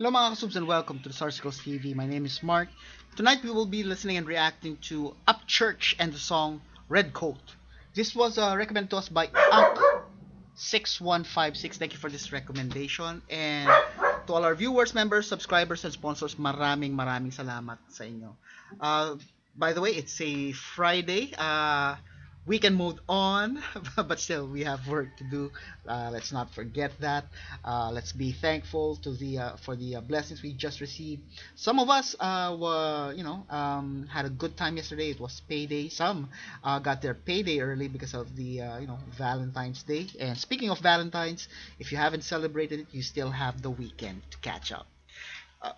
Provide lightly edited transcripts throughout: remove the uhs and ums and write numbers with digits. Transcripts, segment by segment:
Hello mga kasubs and welcome to the Sarsicles TV. My name is Mark. Tonight we will be listening and reacting to Upchurch and the song Redcoat. This was recommended to us by Unk6156. Thank you for this recommendation. And to all our viewers, members, subscribers, and sponsors, maraming salamat sa inyo. Uh, by the way, it's a Friday. We can move on, but still we have work to do. Let's not forget that. Let's be thankful to the for the blessings we just received. Some of us had a good time yesterday. It was payday. Some got their payday early because of the Valentine's Day. And speaking of Valentine's, if you haven't celebrated it, you still have the weekend to catch up.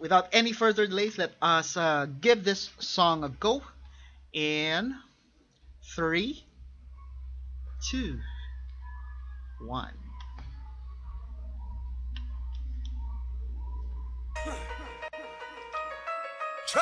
Without any further delays, let us give this song a go. In three, two, one. Church.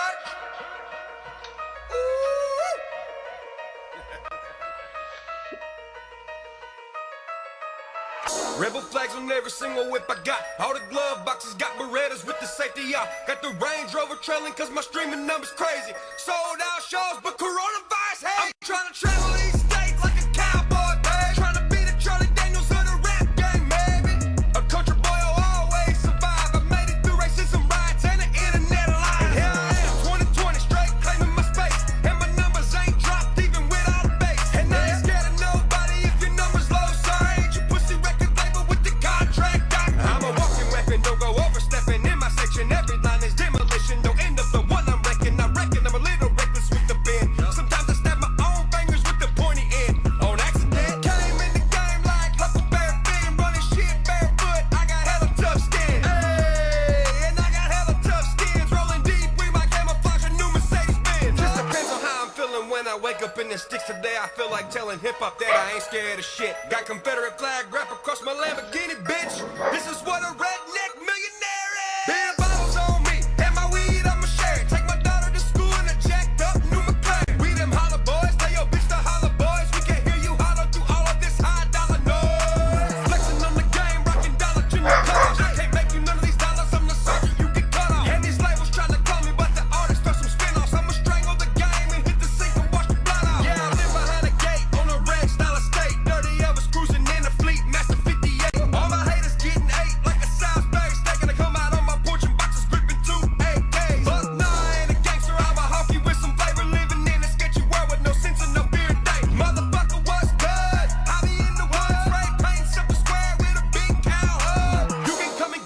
Rebel flags on every single whip I got. All the glove boxes got Berettas with the safety out. Got the Range Rover trailing cause my streaming numbers crazy. Sold out shows but coronavirus, hey. I'm trying to travel these states like a cowboy, babe. Trying to be the Charlie Daniels of the rap game, baby. A country boy will always survive. I made it through racism riots and the internet alive. Here I am, 2020 straight claiming my space. And my numbers ain't dropped even with all the bass. And I ain't scared of nobody if your numbers low. Sorry, ain't you pussy record label with the contract doctor. I'm a walking weapon, don't go overstepping in my section. Every line is demolition, don't end up the one I'm wrecking. I reckon I'm a little reckless with the pen. Sometimes I stab my own fingers with the pointy end. On accident, came in the game like Huckleberry Finn, running shit barefoot. I got hella tough skin. Hey, and I got hella tough skins. Rolling deep, we might camouflage a new Mercedes Benz. Just depends on how I'm feeling when I wake up in the sticks today. I feel like telling hip hop that I ain't scared of shit. Got Confederate flag wrapped across my Lamborghini, bitch. This is what a redneck millionaire is. Beer bottles on me, and my weed I'ma share it. Take my daughter to school in a jacked up new McLaren. We them holler boys, tell your bitch to holler boys. We can hear you holler through all of this high dollar noise. Flexing on the game, rocking Dollar General colors. I can't make you none of these dollars, I'm the soldier you get cut off. And these labels try to call me, but the artists throw some spin-offs. I'ma strangle the game and hit the sink and wash the blood off. Yeah, I live behind a gate on a ranch style estate. Dirty Elvis cruising in a fleet, Master 58. All my haters getting ate like a Salisbury steak, and they come out on my porch and boxes gripping 2 AKs. But nah, I ain't a gangster, I'm a honky with some flavor, living in a sketchy world with no sense and no fear of day. Motherfucker, what's good? I be in the woods, spray paint something square with a big cow hood. You can come and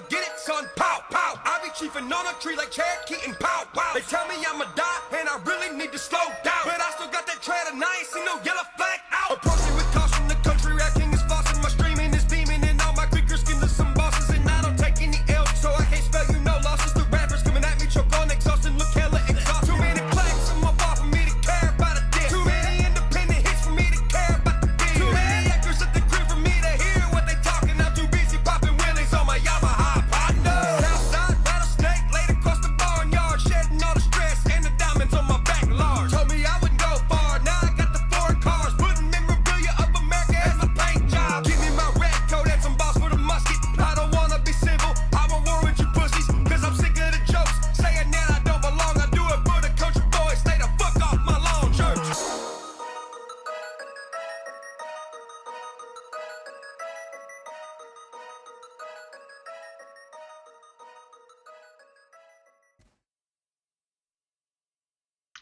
get it, son, pow, pow. I be chiefing on a tree like Cherokee and pow, wow. They tell me I'ma die, and I really need to slow down. But I still got that tread and I ain't seen no yellow flag out. Approaching with caution, the country rap king is flossing. My streaming is beaming, and all my quicker skins are some bosses. And I don't take any L's, so I can't spell you no losses. The rappers coming at me, choke on exhausting, look hella exhausted. Too many plaques on my wall for me to care about a dick. Too many independent hits for me to care about the beat. Too many actors at the crib for me to hear what they talking. I'm too busy popping wheelies on my Yamaha partner. Southside rattlesnake laid across the barnyard, shedding all the stress and the diamonds on my back large. Told me I wouldn't go far, now I got the foreign cars, putting memorabilia of America as my paint job. Give me my red coat and some balls for the musket. I don't wanna be civil, I want war with you pussies, cause I'm sick of the jokes, saying that I don't belong. I do it for the country boys, stay the fuck off my lawn, church.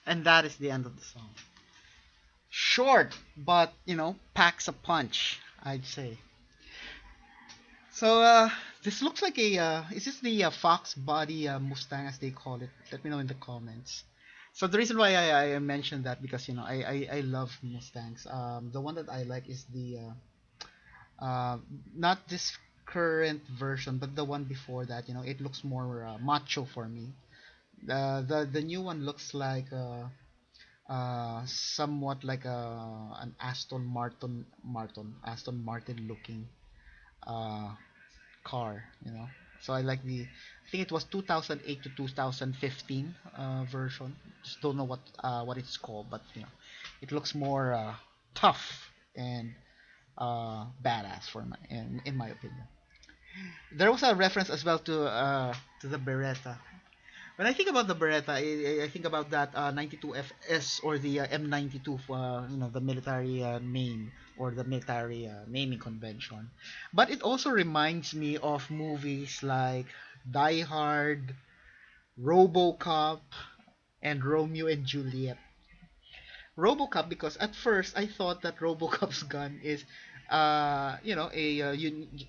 And that is the end of the song. Short, but packs a punch, I'd say. So this looks like a is this the Fox Body Mustang as they call it? Let me know in the comments. So the reason why I mentioned that because I love Mustangs. The one that I like is the not this current version, but the one before that. It looks more macho for me. The new one looks like somewhat like an Aston Martin looking uh, car. So I like I think it was 2008 to 2015 version. Just don't know what it's called, but it looks more tough and badass in my opinion. There was a reference as well to the Beretta. When I think about the Beretta, I think about that 92FS or the M92, the military name or the military naming convention. But it also reminds me of movies like Die Hard, RoboCop, and Romeo and Juliet. RoboCop because at first I thought that RoboCop's gun is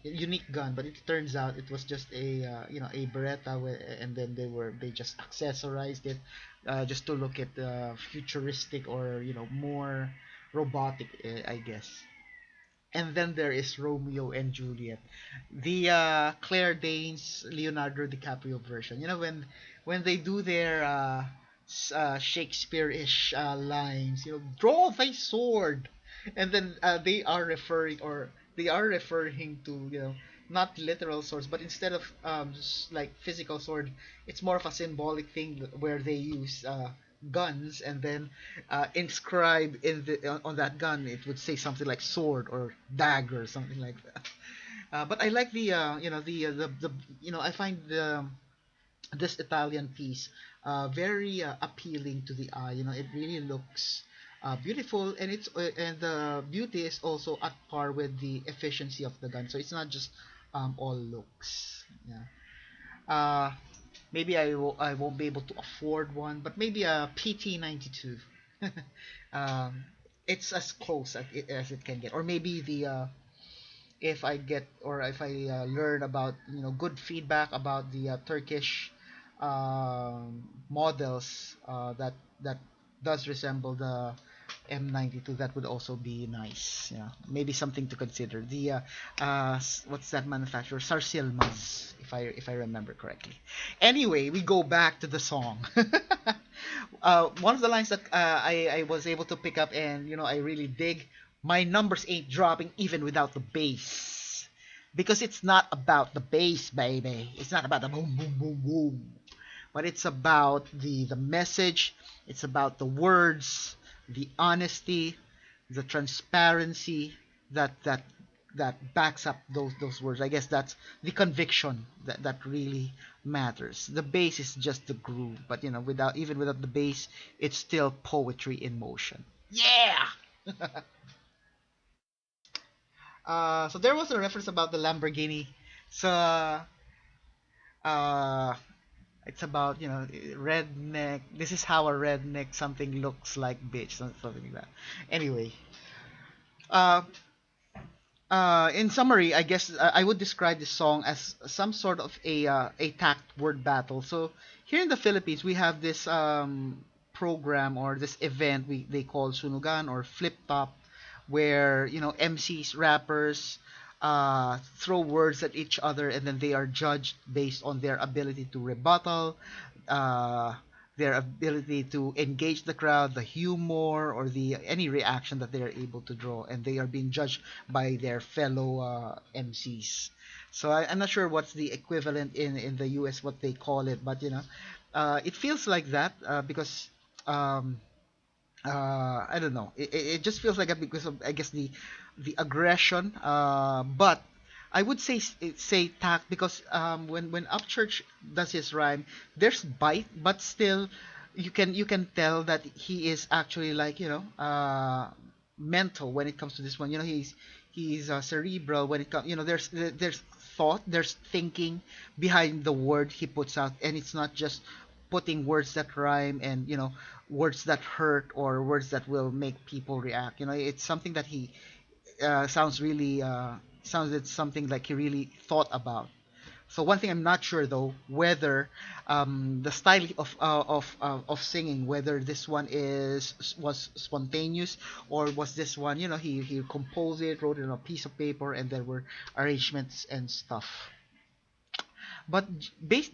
unique gun, but it turns out it was just a Beretta, and then they just accessorized it just to look at futuristic or more robotic, I guess. And then there is Romeo and Juliet, the Claire Danes Leonardo DiCaprio version. When they do their Shakespeare-ish lines, draw thy sword, and then they are referring to not literal swords, but instead of like physical sword, it's more of a symbolic thing where they use guns, and then inscribe on that gun it would say something like sword or dagger, something like that. But I like I find this Italian piece very appealing to the eye. It really looks beautiful, and the beauty is also at par with the efficiency of the gun. So it's not just all looks. Yeah. Maybe I won't be able to afford one, but maybe a PT-92. It's as close as it can get, or maybe if I get or if I learn about good feedback about the Turkish models that does resemble the M92, that would also be nice. Yeah, maybe something to consider. The what's that manufacturer? Sarsicles, if I remember correctly. Anyway, we go back to the song. One of the lines that I was able to pick up, and I really dig. My numbers ain't dropping even without the bass, because it's not about the bass, baby. It's not about the boom boom boom boom, but it's about the message. It's about the words, the honesty, the transparency that backs up those words. I guess that's the conviction that really matters. The bass is just the groove, but without the bass, it's still poetry in motion. Yeah. So there was a reference about the Lamborghini. So it's about redneck. This is how a redneck something looks like, bitch, something like that. Anyway, uh, in summary, I guess I would describe this song as some sort of a tact word battle. So here in the Philippines, we have this program or this event they call sunugan or flip top, where MCs, rappers throw words at each other, and then they are judged based on their ability to rebuttal, uh, their ability to engage the crowd, the humor, or the any reaction that they are able to draw, and they are being judged by their fellow MCs. So I'm not sure what's the equivalent in the US, what they call it, but it feels like that because I don't know. It just feels like that because of, I guess, the aggression. But I would say tact because when Upchurch does his rhyme, there's bite, but still you can tell that he is actually like mental when it comes to this one. He's cerebral when it comes. There's thought, there's thinking behind the word he puts out, and it's not just putting words that rhyme and words that hurt or words that will make people react. It's something that he sounds it's something like he really thought about. So one thing I'm not sure though, whether the style of singing, whether this one was spontaneous, or was this one he composed it, wrote it on a piece of paper, and there were arrangements and stuff. But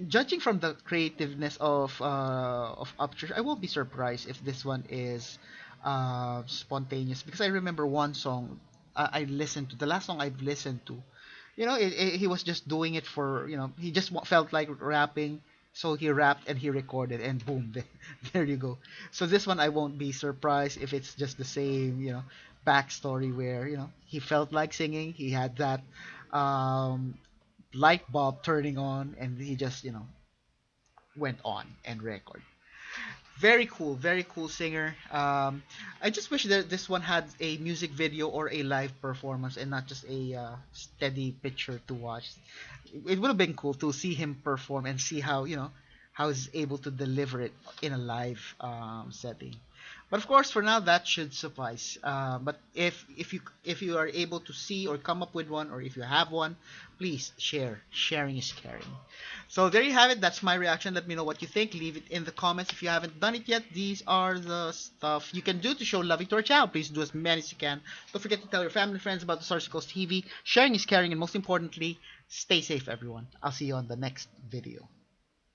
judging from the creativeness of Upchurch, I won't be surprised if this one is spontaneous, because I remember one song I listened to. The last song I've listened to, he was just doing it for he just felt like rapping, so he rapped and he recorded, and boom, there you go. So this one I won't be surprised if it's just the same backstory where he felt like singing, he had that light bulb turning on, and he just went on and record. Very cool singer. I just wish that this one had a music video or a live performance and not just a steady picture to watch. It would have been cool to see him perform and see how he's able to deliver it in a live setting. But of course, for now, that should suffice. But if you are able to see or come up with one, or if you have one, please share. Sharing is caring. So there you have it. That's my reaction. Let me know what you think. Leave it in the comments if you haven't done it yet. These are the stuff you can do to show loving to our channel. Please do as many as you can. Don't forget to tell your family and friends about the Sarsicles TV. Sharing is caring, and most importantly, stay safe, everyone. I'll see you on the next video.